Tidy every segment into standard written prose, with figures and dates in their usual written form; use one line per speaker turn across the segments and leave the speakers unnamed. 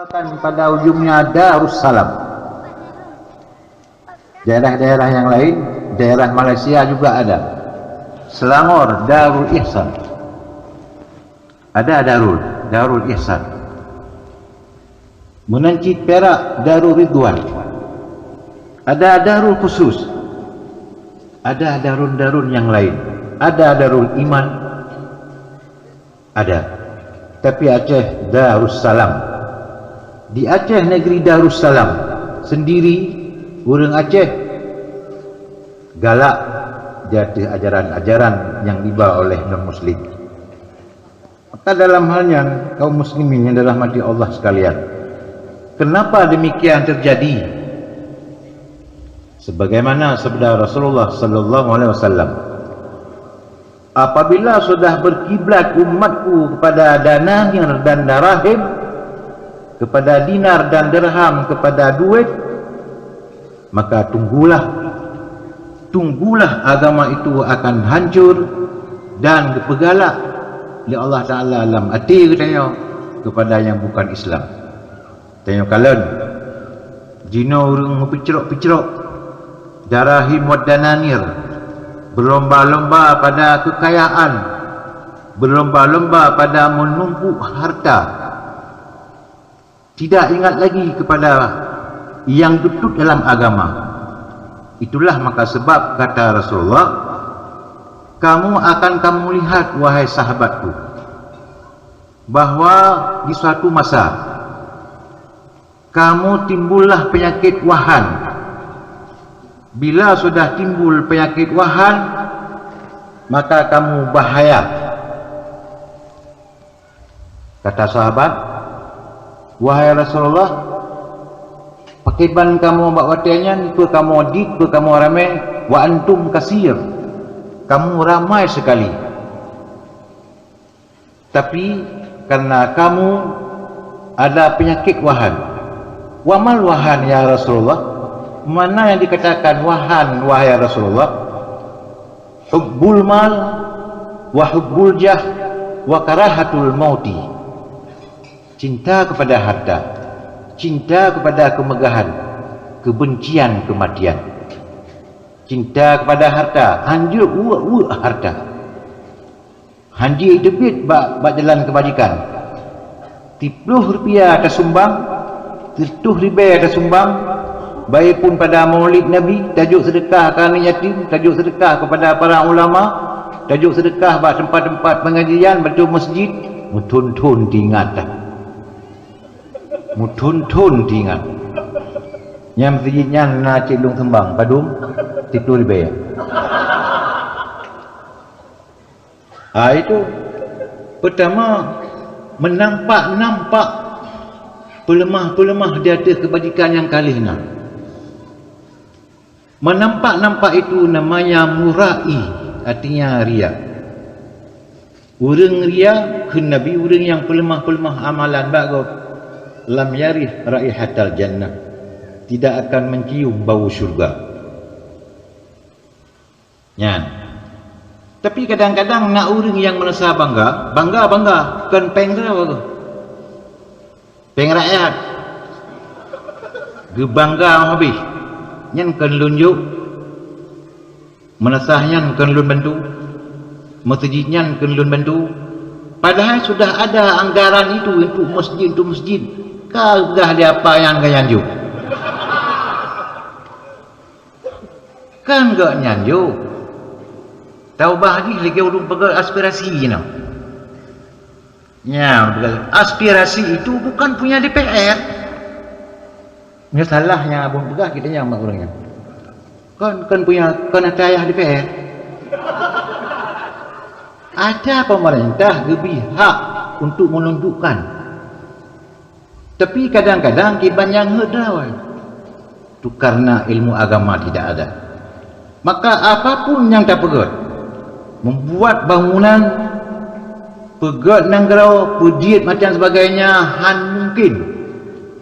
Pada ujungnya Darussalam. Daerah-daerah yang lain, daerah Malaysia juga ada. Selangor Darul Ihsan. Ada Darul Ihsan. Menancit Perak Darul Ridwan. Ada Darul Khusus. Ada darun-darun yang lain. Ada Darul Iman. Ada. Tapi Aceh Darussalam. Di Aceh negeri Darussalam sendiri, orang Aceh galak jatuh ajaran-ajaran yang dibawa oleh non-muslim. Maka dalam halnya kaum muslimin yang dirahmati Allah sekalian, kenapa demikian terjadi? Sebagaimana sabda Rasulullah sallallahu alaihi wasallam, apabila sudah berkiblat umatku kepada dananir dan darahim, kepada dinar dan dirham, kepada duit, maka tunggulah agama itu akan hancur dan bergalak oleh Allah Ta'ala dalam hati katanya kepada yang bukan Islam. Tanya kalian jina orang pecrok-pecrok darahim wa dananir, berlomba-lomba pada kekayaan, berlomba-lomba pada menumpuk harta, tidak ingat lagi kepada yang betul dalam agama. Itulah maka sebab kata Rasulullah, kamu lihat wahai sahabatku, bahawa di suatu masa kamu timbullah penyakit wahan. Bila sudah timbul penyakit wahan, maka kamu bahaya. Kata sahabat, wahai Rasulullah, pakiban kamu bakwatiannya itu kamu adit, itu kamu ramai, wa antum kasir, kamu ramai sekali. Tapi karena kamu ada penyakit wahan. Wamal wahan ya Rasulullah? Mana yang dikatakan wahan wahai Rasulullah? Hubbul mal wa hubbul jah wa karahatul mauti. Cinta kepada harta, cinta kepada kemegahan, kebencian kematian. Cinta kepada harta, hanjur harta. Hanjir debit bak jalan kebajikan. 30 rupiah tersumbang, 30 ribu tersumbang. Baik pun pada maulid Nabi, tajuk sedekah kerana yatim, tajuk sedekah kepada para ulama, tajuk sedekah bak tempat-tempat pengajian, betul masjid, mutun-tun diingat dah. Mutun-tun diingat. Yang masjidnya nak cilung sembang padum 30 ribu. Itu pertama menampak pelemah-pelemah di atas kebajikan yang kali nak. Menampak itu namanya murai, artinya riya. Orang riya ke Nabi, orang yang pelemah-pelemah amalan bagus, lam yarih raihatal jannah, tidak akan mencium bau syurga. Nyan. Tapi kadang-kadang nak orang yang merasa bangga, kan pengra apa tu? Peng rakyat. Gebangga habis. Nyan kan lunjuk. Menasahnya kan lun bantu. Masjidnya kan lun bantu. Padahal sudah ada anggaran itu untuk masjid. Kagah dia apa yang gak nyanjuk? Kan gak nyanjuk. Tahu bahagia lagi orang pegang aspirasi you know. Ya, aspirasi itu bukan punya DPR. Ini salahnya abang pegang kita yang mak orangnya. Kan punya ayah DPR. Ada pemerintah lebih hak untuk menunjukkan. Tapi kadang-kadang kiban yang herdawai. Itu karena ilmu agama tidak ada. Maka apapun yang tak pegat, membuat bangunan, pegat nanggarau, pejit macam sebagainya, han mungkin.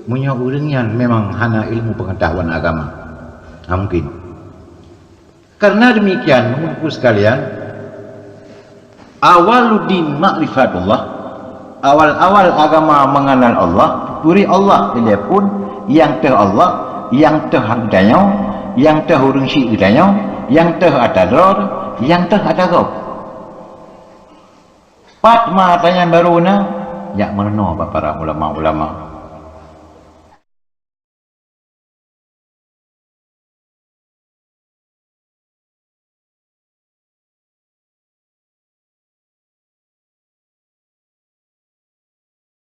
Punya orang yang memang hana ilmu pengetahuan agama. Mungkin. Karena demikian, menurutku sekalian, awaluddin ma'rifatullah, awal-awal agama mengenal Allah turi Allah dia pun yang teh Allah yang teh hangdanya yang teh urung si idanya yang teh ada dor yang teh ada rob pat matanya baru na ya mengenal para ulama-ulama